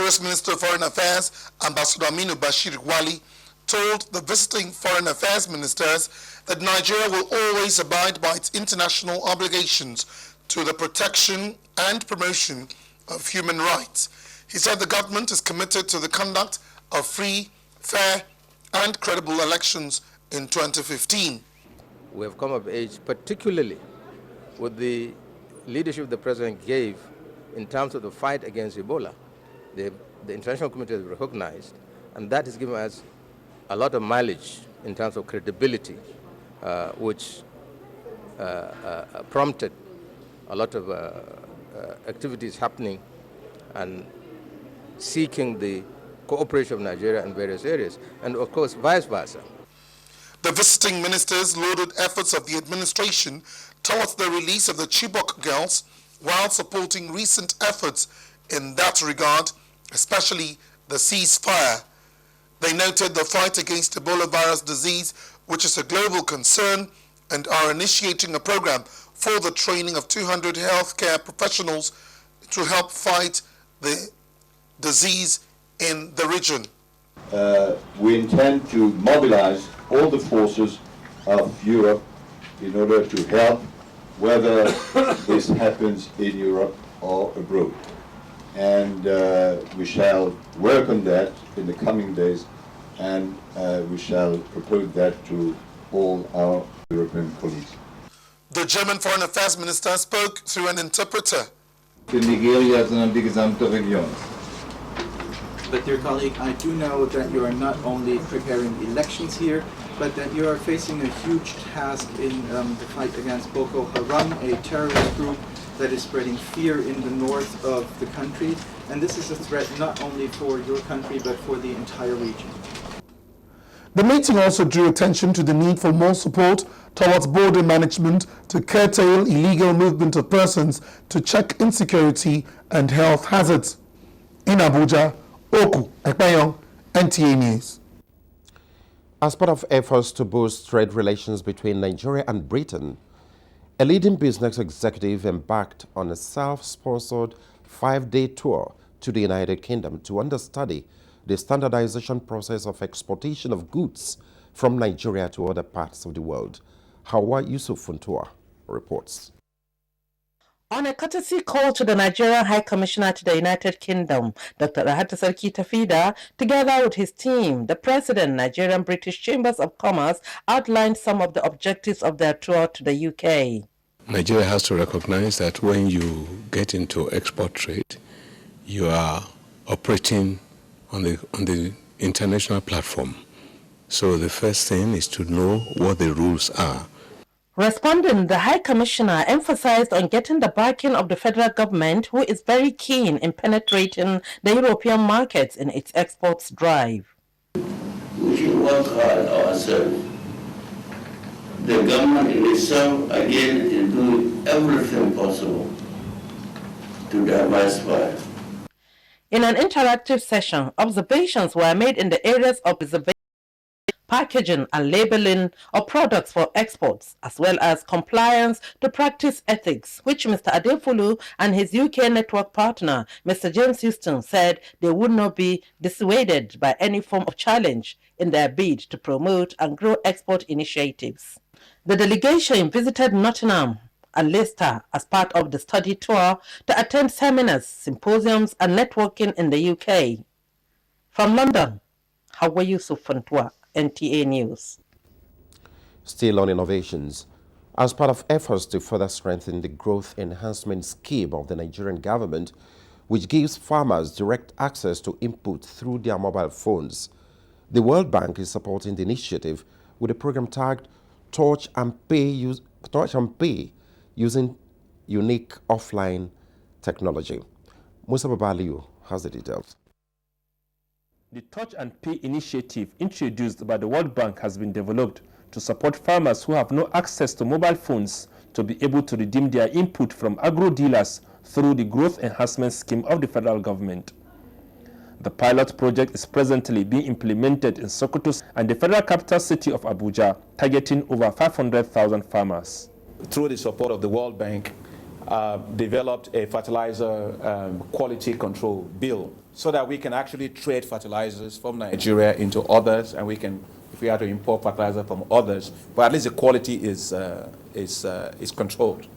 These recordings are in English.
Nigeria's Minister of Foreign Affairs, Ambassador Aminu Bashir Wali, told the visiting foreign affairs ministers that Nigeria will always abide by its international obligations to the protection and promotion of human rights. He said the government is committed to the conduct of free, fair, and credible elections in 2015. We have come of age, particularly with the leadership the president gave in terms of the fight against Ebola. The international community has recognized, and that has given us a lot of mileage in terms of credibility, which prompted a lot of activities happening and seeking the cooperation of Nigeria in various areas, and of course vice versa. The visiting ministers lauded efforts of the administration towards the release of the Chibok girls while supporting recent efforts in that regard, especially the ceasefire. They noted the fight against Ebola virus disease, which is a global concern, and are initiating a program for the training of 200 healthcare professionals to help fight the disease in the region. We intend to mobilize all the forces of Europe in order to help, whether this happens in Europe or abroad. And we shall work on that in the coming days, and we shall propose that to all our European colleagues. The German Foreign Affairs Minister spoke through an interpreter. Nigeria, sondern die gesamte Region. But dear colleague, I do know that you are not only preparing elections here, but that you are facing a huge task in the fight against Boko Haram, a terrorist group that is spreading fear in the north of the country. And this is a threat not only for your country, but for the entire region. The meeting also drew attention to the need for more support towards border management to curtail illegal movement of persons, to check insecurity and health hazards. In Abuja, Oku Ekpayong, NTA News. As part of efforts to boost trade relations between Nigeria and Britain, a leading business executive embarked on a self-sponsored 5-day tour to the United Kingdom to understudy the standardization process of exportation of goods from Nigeria to other parts of the world. Hawa Yusuf Funtua reports. On a courtesy call to the Nigerian High Commissioner to the United Kingdom, Dr. Rahata Sarki Tafida, together with his team, the President, Nigerian British Chambers of Commerce, outlined some of the objectives of their tour to the UK. Nigeria has to recognize that when you get into export trade, you are operating on the international platform. So the first thing is to know what the rules are. Responding, the High Commissioner emphasized on getting the backing of the federal government, who is very keen in penetrating the European markets in its exports drive. We should work hard ourselves. The government in itself, again, is doing everything possible to diversify. In an interactive session, observations were made in the areas of preservation, packaging and labeling of products for exports, as well as compliance to practice ethics, which Mr. Adefulu and his UK network partner, Mr. James Houston, said they would not be dissuaded by any form of challenge in their bid to promote and grow export initiatives. The delegation visited Nottingham and Leicester as part of the study tour to attend seminars, symposiums and networking in the UK. From London, Hawa Yusuf Funtua, NTA News. Still on innovations, as part of efforts to further strengthen the growth enhancement scheme of the Nigerian government, which gives farmers direct access to input through their mobile phones, the World Bank is supporting the initiative with a program tagged Touch and Pay using unique offline technology. Musa Babaliu has the details. The Touch and Pay initiative introduced by the World Bank has been developed to support farmers who have no access to mobile phones to be able to redeem their input from agro-dealers through the Growth Enhancement Scheme of the federal government. The pilot project is presently being implemented in Sokoto and the federal capital city of Abuja, targeting over 500,000 farmers. Through the support of the World Bank, developed a fertilizer quality control bill so that we can actually trade fertilizers from Nigeria into others, and we can, if we have to import fertilizer from others, but at least the quality is controlled.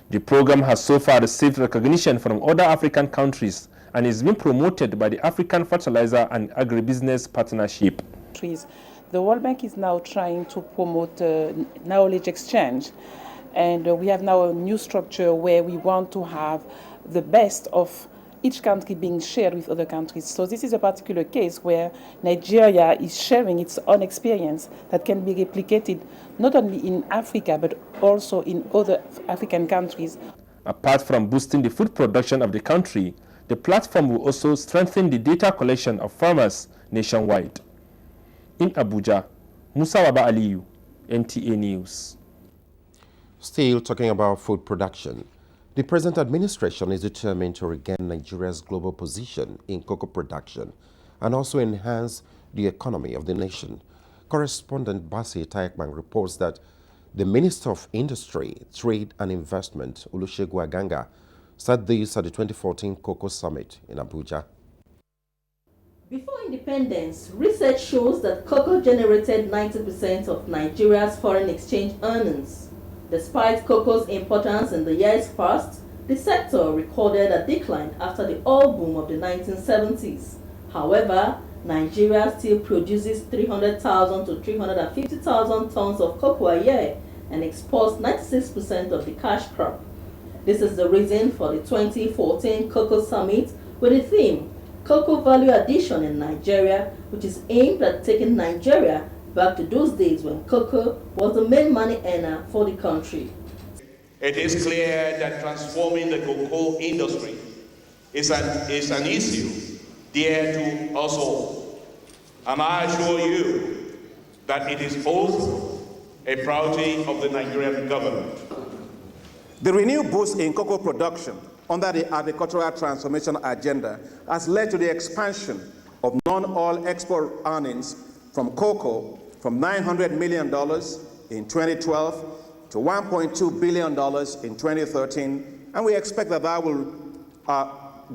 The program has so far received recognition from other African countries and is being promoted by the African Fertilizer and Agribusiness Partnership. The World Bank is now trying to promote knowledge exchange, and we have now a new structure where we want to have the best of each country being shared with other countries. So this is a particular case where Nigeria is sharing its own experience that can be replicated not only in Africa but also in other African countries. Apart from boosting the food production of the country, the platform will also strengthen the data collection of farmers nationwide. In Abuja, Musa Waba Aliyu, NTA News. Still talking about food production, the present administration is determined to regain Nigeria's global position in cocoa production and also enhance the economy of the nation. Correspondent Basi Taekman reports that the Minister of Industry, Trade and Investment, Olusegun Aganga, said this at the 2014 Cocoa Summit in Abuja. Before independence, research shows that cocoa generated 90% of Nigeria's foreign exchange earnings. Despite cocoa's importance in the years past, the sector recorded a decline after the oil boom of the 1970s. However, Nigeria still produces 300,000 to 350,000 tons of cocoa a year and exports 96% of the cash crop. This is the reason for the 2014 Cocoa Summit with the theme, Cocoa Value Addition in Nigeria, which is aimed at taking Nigeria back to those days when cocoa was the main money earner for the country. It is clear that transforming the cocoa industry is an issue dear to us all. And I assure you that it is both a priority of the Nigerian government. The renewed boost in cocoa production under the agricultural transformation agenda has led to the expansion of non-oil export earnings from cocoa from $900 million in 2012 to $1.2 billion in 2013, and we expect that that will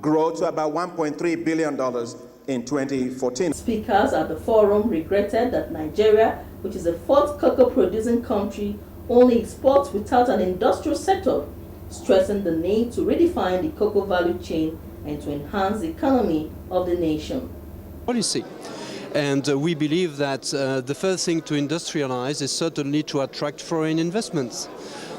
grow to about $1.3 billion in 2014. Speakers at the forum regretted that Nigeria, which is the fourth cocoa-producing country, only exports without an industrial sector, stressing the need to redefine the cocoa value chain and to enhance the economy of the nation. Policy. And we believe that the first thing to industrialize is certainly to attract foreign investments.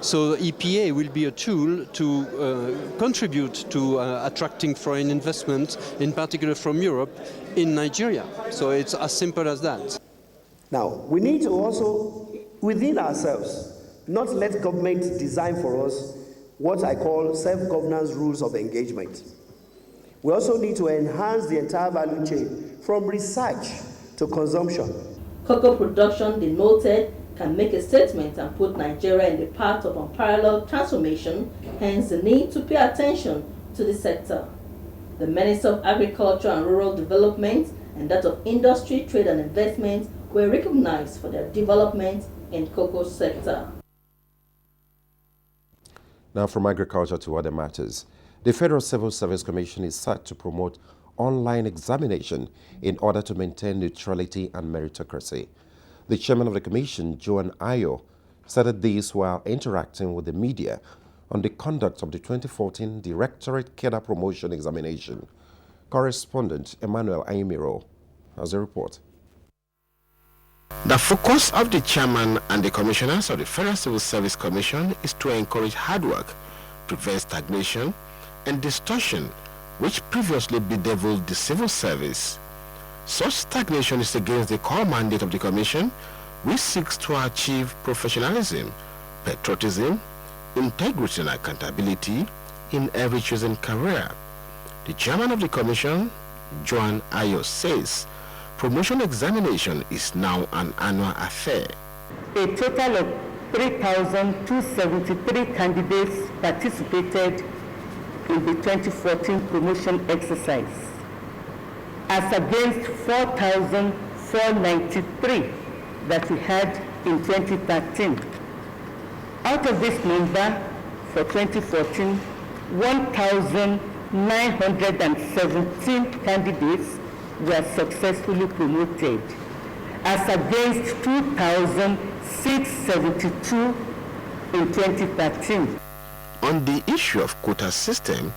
So EPA will be a tool to contribute to attracting foreign investment, in particular from Europe, in Nigeria. So it's as simple as that. Now, we need to also, within ourselves, not let government design for us what I call self-governance rules of engagement. We also need to enhance the entire value chain from research to consumption. Cocoa production, they noted, can make a statement and put Nigeria in the path of unparalleled transformation, hence the need to pay attention to the sector. The Minister of Agriculture and Rural Development and that of Industry, Trade and Investment were recognized for their development in cocoa sector. Now from agriculture to other matters. The Federal Civil Service Commission is set to promote online examination in order to maintain neutrality and meritocracy. The chairman of the commission, Joan Ayo, said this while interacting with the media on the conduct of the 2014 Directorate Cadre Promotion Examination. Correspondent Emmanuel Ayimiro has a report. The focus of the chairman and the commissioners of the Federal Civil Service Commission is to encourage hard work, prevent stagnation and distortion which previously bedeviled the civil service. Such stagnation is against the core mandate of the Commission, which seeks to achieve professionalism, patriotism, integrity and accountability in every chosen career. The chairman of the Commission, Joan Ayo, says promotion examination is now an annual affair. A total of 3,273 candidates participated in the 2014 promotion exercise, as against 4,493 that we had in 2013. Out of this number, for 2014, 1,917 candidates were successfully promoted, as against 2,672 in 2013. On the issue of quota system,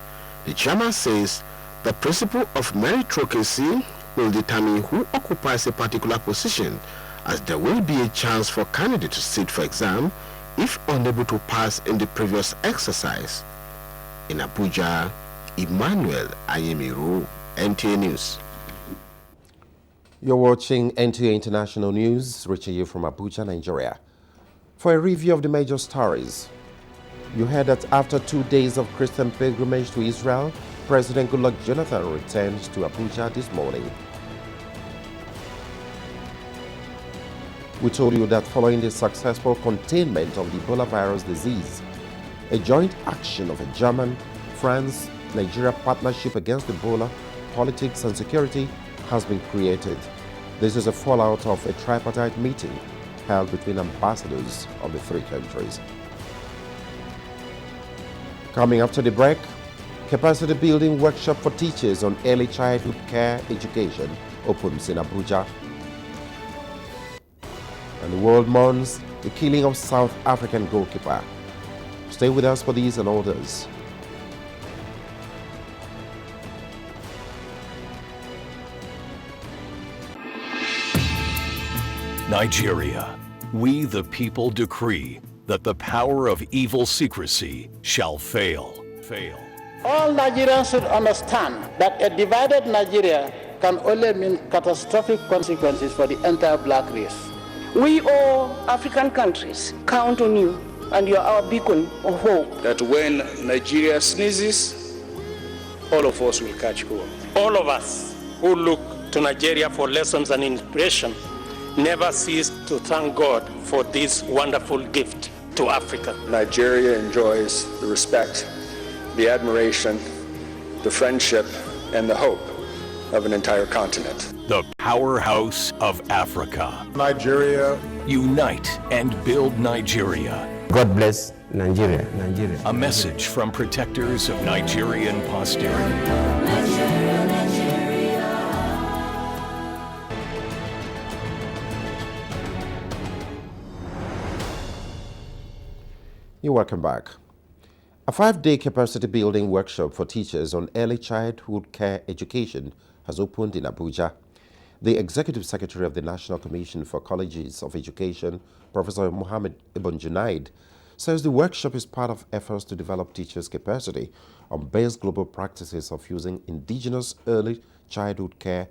the chairman says the principle of meritocracy will determine who occupies a particular position, as there will be a chance for candidates to sit for exam if unable to pass in the previous exercise. In Abuja, Emmanuel Ayemiru, NTA News. You're watching NTA International News, reaching you from Abuja, Nigeria. For a review of the major stories, you heard that after 2 days of Christian pilgrimage to Israel, President Goodluck Jonathan returned to Abuja this morning. We told you that following the successful containment of the Ebola virus disease, a joint action of a German, France, Nigeria partnership against Ebola, politics and security has been created. This is a fallout of a tripartite meeting held between ambassadors of the three countries. Coming after the break, capacity building workshop for teachers on early childhood care education opens in Abuja. And the world mourns the killing of South African goalkeeper. Stay with us for these and others. Nigeria, we the people decree that the power of evil secrecy shall fail. All Nigerians should understand that a divided Nigeria can only mean catastrophic consequences for the entire black race. We all African countries count on you, and you are our beacon of hope. That when Nigeria sneezes, all of us will catch cold. All of us who look to Nigeria for lessons and inspiration never cease to thank God for this wonderful gift to Africa. Nigeria enjoys the respect, the admiration, the friendship, and the hope of an entire continent. The powerhouse of Africa. Nigeria. Unite and build Nigeria. God bless Nigeria. A message from protectors of Nigerian posterity. You're welcome back. A 5-day capacity building workshop for teachers on early childhood care education has opened in Abuja. The Executive Secretary of the National Commission for Colleges of Education, Professor Mohammed Ibn Junaid, says the workshop is part of efforts to develop teachers' capacity on best global practices of using indigenous early childhood care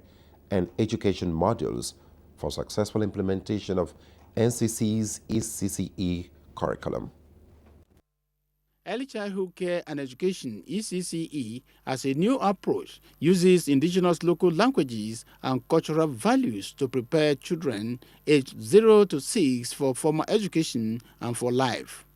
and education modules for successful implementation of NCC's ECCE curriculum. Early Childhood Care and Education, ECCE, as a new approach, uses indigenous local languages and cultural values to prepare children aged 0 to 6 for formal education and for life.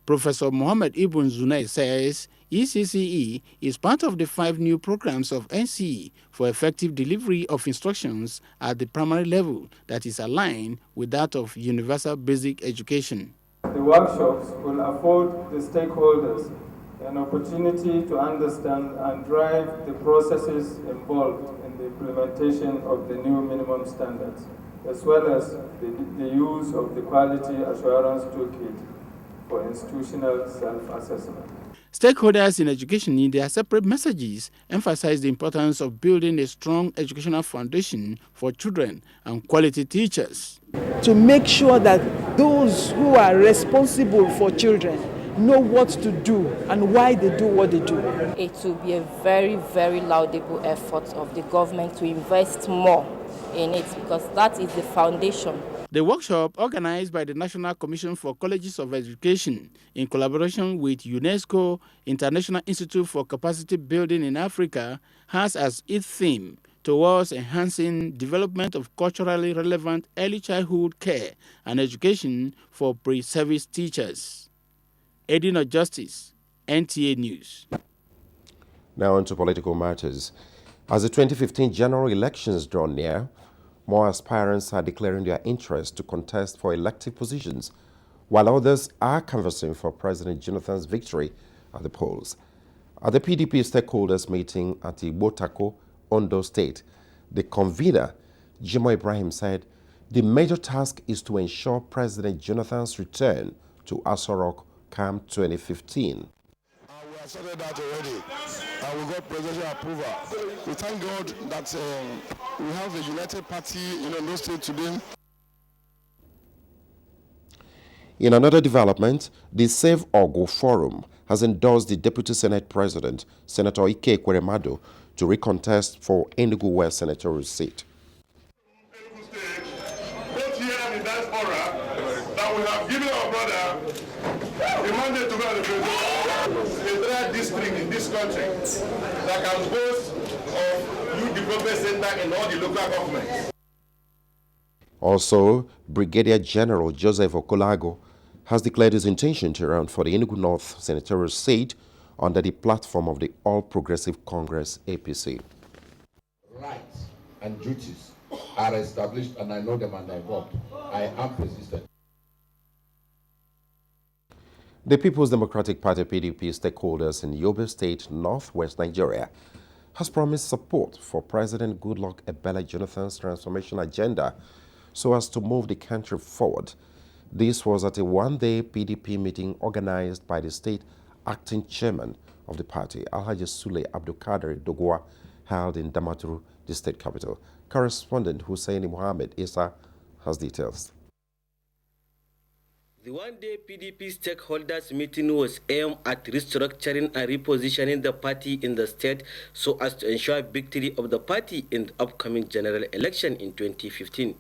Professor Mohammed Ibn Zunay says ECCE is part of the 5 new programs of NCE for effective delivery of instructions at the primary level that is aligned with that of universal basic education. The workshops will afford the stakeholders an opportunity to understand and drive the processes involved in the implementation of the new minimum standards, as well as the use of the quality assurance toolkit for institutional self-assessment. Stakeholders in education in their separate messages emphasize the importance of building a strong educational foundation for children and quality teachers. To make sure that those who are responsible for children know what to do and why they do what they do. It will be a very, very laudable effort of the government to invest more in it because that is the foundation. The workshop, organized by the National Commission for Colleges of Education in collaboration with UNESCO International Institute for Capacity Building in Africa, has as its theme towards enhancing development of culturally relevant early childhood care and education for pre-service teachers. Edina Justice, NTA News. Now on to political matters. As the 2015 general elections draw near, more aspirants are declaring their interest to contest for elective positions, while others are canvassing for President Jonathan's victory at the polls. At the PDP stakeholders meeting at Ibotako, Ondo State, the convener, Jimo Ibrahim, said the major task is to ensure President Jonathan's return to Aso Rock come 2015. We have started that already. We got presidential approval. We thank God that we have a united party in Ondo State today. In another development, the Save Ogo Forum has endorsed the Deputy Senate President, Senator Ike Ekweremadu, to recontest for Enugu West senatorial seat. Both here and in diaspora, that we have given our brother the mandate to go to the president. A dry district in this country that can boast of youth development center in all the local governments. Also, Brigadier General Joseph Okolago has declared his intention to run for the Enugu North senatorial seat under the platform of the All Progressive Congress APC. Rights and duties are established, and I know them and I vote. I am persistent. The People's Democratic Party PDP stakeholders in Yobe State, northwest Nigeria, has promised support for President Goodluck Ebele Jonathan's transformation agenda so as to move the country forward. This was at a one-day PDP meeting organized by the state acting chairman of the party, Alhaji Sule Abdulkader Dogwa, held in Damaturu, the state capital. Correspondent Hussein Mohammed Isa has details. The one-day PDP stakeholders meeting was aimed at restructuring and repositioning the party in the state so as to ensure victory of the party in the upcoming general election in 2015.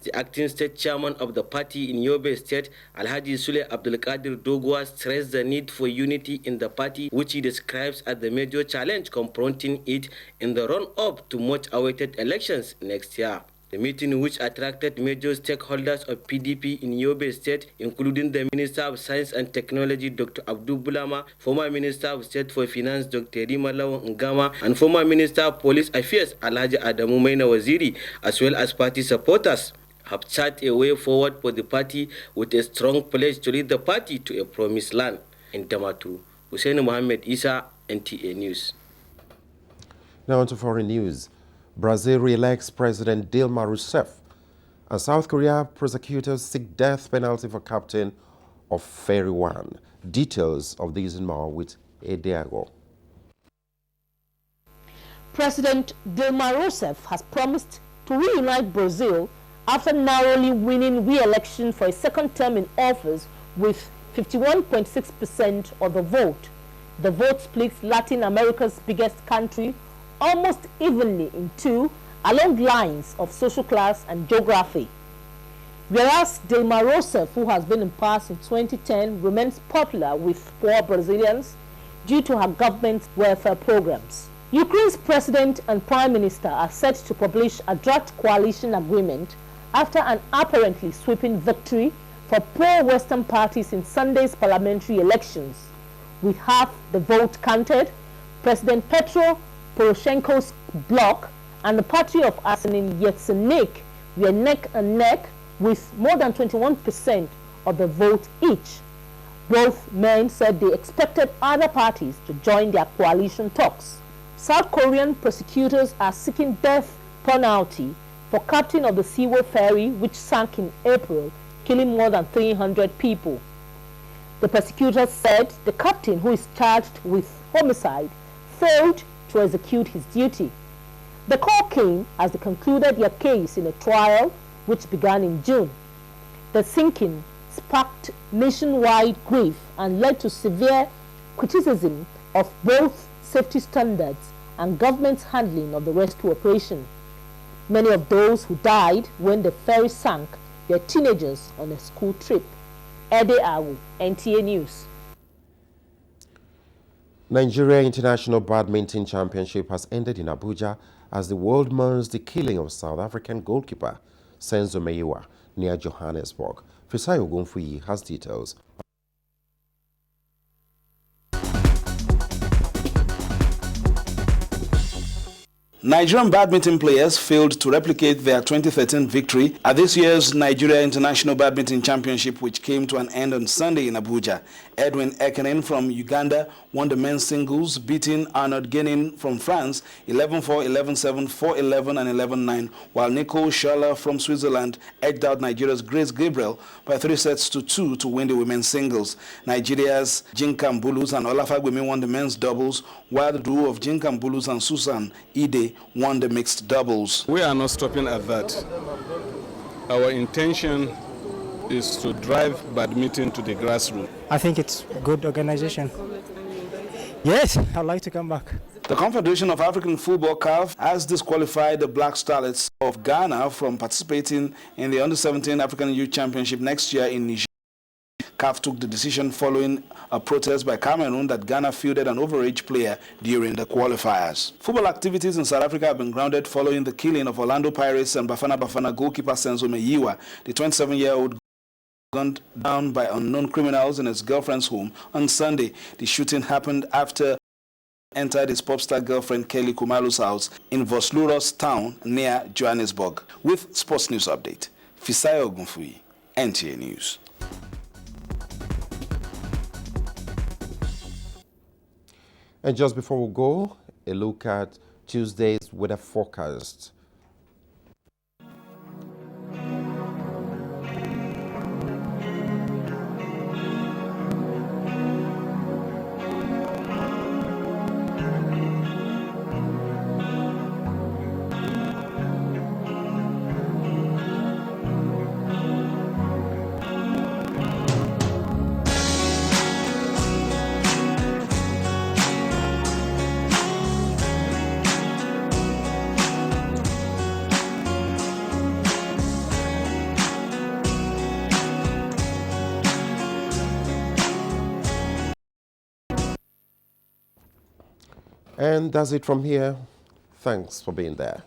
The acting state chairman of the party in Yobe State, Alhaji Sule Abdulkadir Dogwa, stressed the need for unity in the party, which he describes as the major challenge confronting it in the run-up to much-awaited elections next year. The meeting, which attracted major stakeholders of PDP in Yobe State, including the Minister of Science and Technology, Dr. Abdul Bulama, former Minister of State for Finance, Dr. Rimalawo Ngama, and former Minister of Police Affairs, Alhaji Adamu Maina Waziri, as well as party supporters, have charted a way forward for the party with a strong pledge to lead the party to a promised land. In Damaturu, Hussein Mohammed Isa, NTA News. Now on to foreign news. Brazil re-elects President Dilma Rousseff, and South Korea prosecutors seek death penalty for captain of Ferry One. Details of these and more with Ediago. President Dilma Rousseff has promised to reunite Brazil after narrowly winning re-election for a second term in office with 51.6% of the vote. The vote splits Latin America's biggest country almost evenly in two along lines of social class and geography. Whereas Dilma Rousseff, who has been in power since 2010, remains popular with poor Brazilians due to her government's welfare programs. Ukraine's president and prime minister are set to publish a draft coalition agreement after an apparently sweeping victory for pro-Western parties in Sunday's parliamentary elections. With half the vote counted, President Petro Poroshenko's bloc and the party of Arsenin Yatsenyuk were neck and neck with more than 21% of the vote each. Both men said they expected other parties to join their coalition talks. South Korean prosecutors are seeking death penalty for captain of the Seaway ferry, which sank in April, killing more than 300 people. The prosecutors said the captain, who is charged with homicide, failed to execute his duty. The call came as they concluded their case in a trial which began in June. The sinking sparked nationwide grief and led to severe criticism of both safety standards and government's handling of the rescue operation. Many of those who died when the ferry sank were teenagers on a school trip. Ede Awu, NTA News. Nigerian International Badminton Championship has ended in Abuja as the world mourns the killing of South African goalkeeper Senzo Meyiwa near Johannesburg. Fisayo Gunfuyi has details. Nigerian badminton players failed to replicate their 2013 victory at this year's Nigeria International Badminton Championship, which came to an end on Sunday in Abuja. Edwin Ekenen from Uganda won the men's singles, beating Arnaud Genin from France 11-4, 11-7, 4-11 and 11-9, while Nicole Scholler from Switzerland edged out Nigeria's Grace Gabriel by 3-2 to win the women's singles. Nigeria's Jinka Mbulus and Olafagbemi won the men's doubles, while the duo of Jinka Mbulus and Susan Ide won the mixed doubles. We are not stopping at that. Our intention is to drive badminton to the grassroots. I think it's good organization. Yes, I'd like to come back. The Confederation of African Football (CAF) has disqualified the Black Starlets of Ghana from participating in the Under-17 African Youth Championship next year in Niger. CAF took the decision following a protest by Cameroon that Ghana fielded an overage player during the qualifiers. Football activities in South Africa have been grounded following the killing of Orlando Pirates and Bafana Bafana goalkeeper Senzo Meyiwa, the 27-year-old gunned down by unknown criminals in his girlfriend's home on Sunday. The shooting happened after he entered his pop star girlfriend Kelly Kumalu's house in Vosluros town near Johannesburg. With Sports News Update, Fisayo Ogunfuyi, NTA News. And just before we go, a look at Tuesday's weather forecast. And that's it from here. Thanks for being there.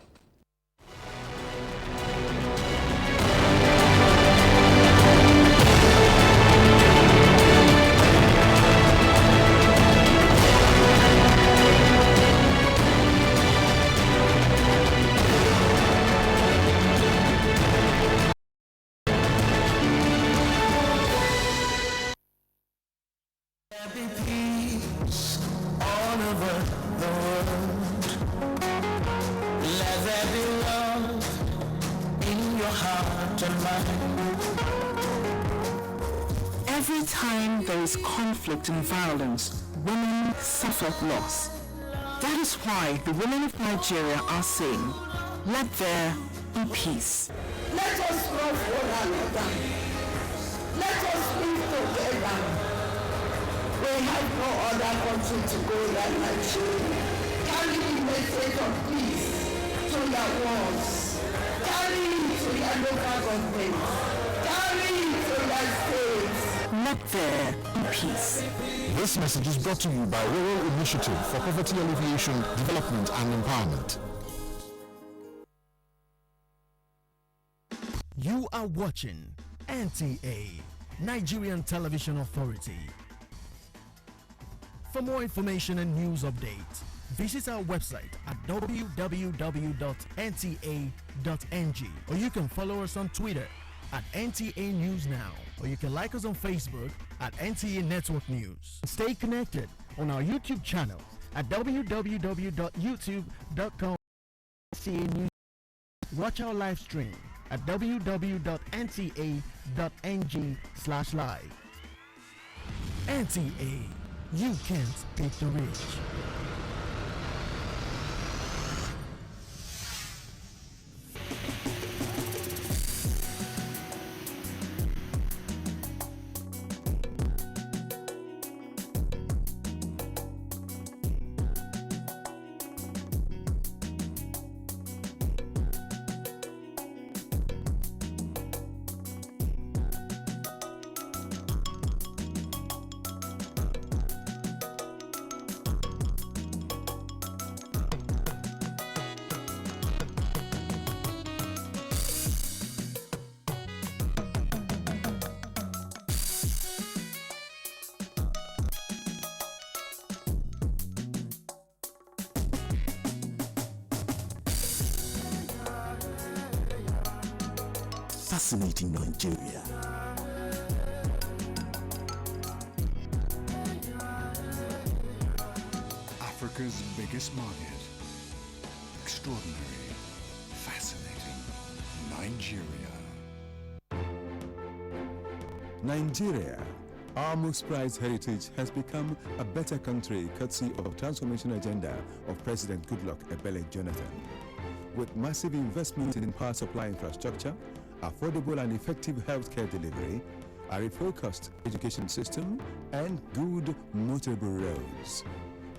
Every time there is conflict and violence, women suffer loss. That is why the women of Nigeria are saying, let there be peace. Let us love one another. Let us live together. We have no other country to go than Nigeria. Carry the message of peace to your walls. Carry it to your local government. Carry it to your states. Let there be peace. This message is brought to you by Rural Initiative for Poverty Alleviation, Development and Empowerment. You are watching NTA, Nigerian Television Authority. For more information and news updates, visit our website at www.nta.ng, or you can follow us on Twitter at NTA News Now, or you can like us on Facebook at NTA Network News. Stay connected on our YouTube channel at www.youtube.com/NTA News. Watch our live stream at www.nta.ng/live. NTA, you can't beat the rich. fascinating Nigeria. Africa's biggest market. Extraordinary, fascinating Nigeria. Nigeria, our most prized heritage, has become a better country courtesy of the transformation agenda of President Goodluck Ebele Jonathan. With massive investment in power supply infrastructure, affordable and effective healthcare delivery, a refocused education system, and good motorable roads.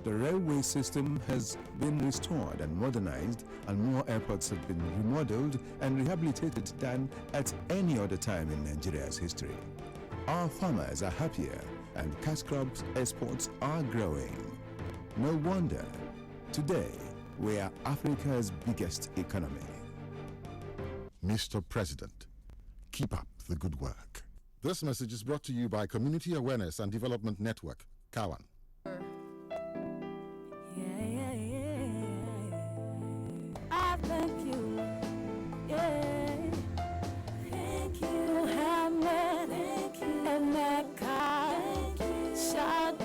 The railway system has been restored and modernized, and more airports have been remodeled and rehabilitated than at any other time in Nigeria's history. Our farmers are happier, and cash crops exports are growing. No wonder, today we are Africa's biggest economy. Mr. President, keep up the good work. This message is brought to you by Community Awareness and Development Network, Kawan. I thank you. Yeah. Thank you, Muhammad. Thank you, Emeka. Thank you, Sade.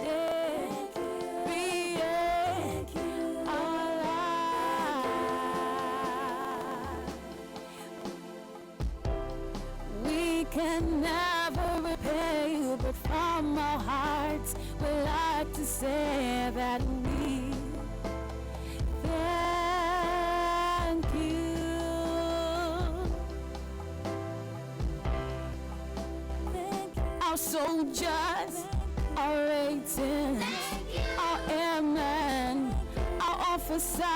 Thank you, Allah. We can never repay you, but from our hearts we like to say that we thank you. Our soldiers, our ratings, our airmen, our officers.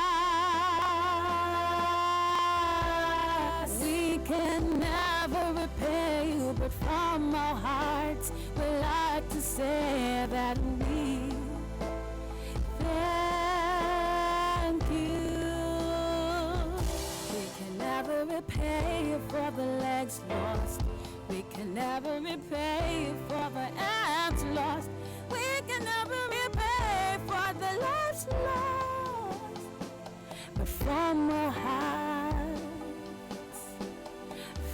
We can never repay you, but from our hearts we like to say that we thank you. We can never repay you for the legs lost. We can never repay you for the arms lost. We can never repay for the lives lost. But from our hearts,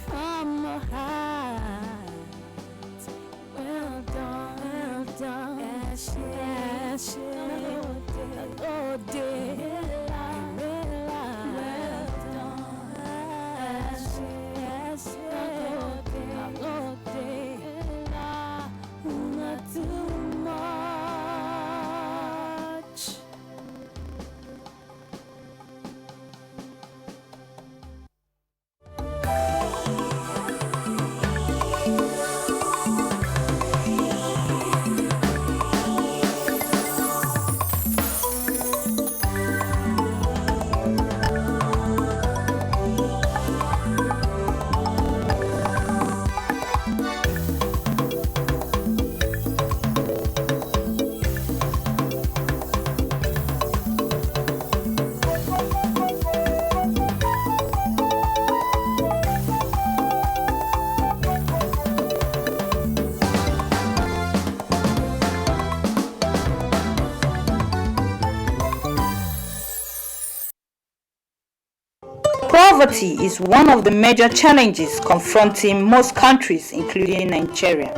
from our hearts, well done, well done. Yes, yes, yes. Oh, dear. Well done. Yes, yes, not too much. Poverty is one of the major challenges confronting most countries, including Nigeria.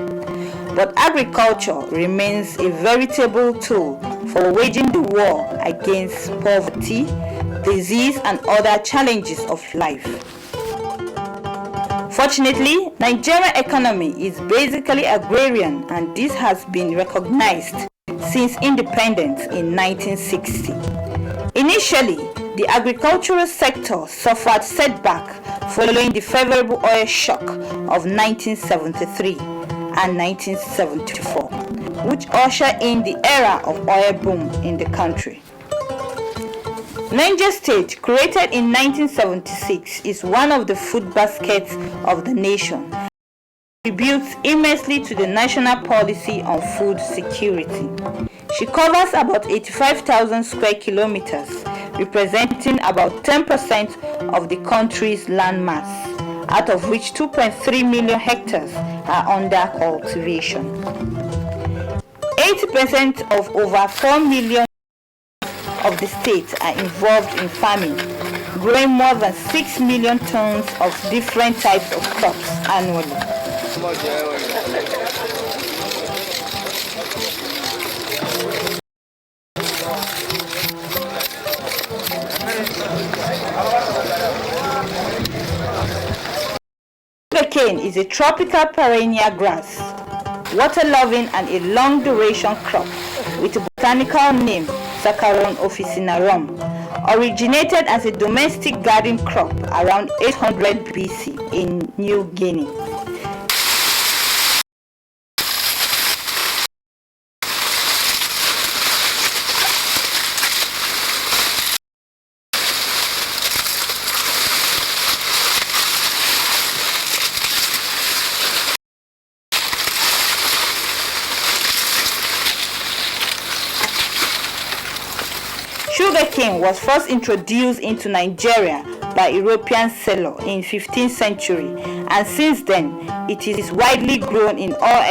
But agriculture remains a veritable tool for waging the war against poverty, disease, and other challenges of life. Fortunately, Nigeria's economy is basically agrarian, and this has been recognized since independence in 1960. Initially, the agricultural sector suffered setback following the favorable oil shock of 1973 and 1974, which ushered in the era of oil boom in the country. Niger State, created in 1976, is one of the food baskets of the nation and contributes immensely to the national policy on food security. She covers about 85,000 square kilometers, representing about 10% of the country's land mass, out of which 2.3 million hectares are under cultivation. 80% of over 4 million of the state are involved in farming, growing more than 6 million tons of different types of crops annually. Sugarcane is a tropical perennial grass, water-loving and a long-duration crop with a botanical name Saccharum officinarum. Originated as a domestic garden crop around 800 BC in New Guinea. Sugarcane was first introduced into Nigeria by European settlers in 15th century, and since then it is widely grown in all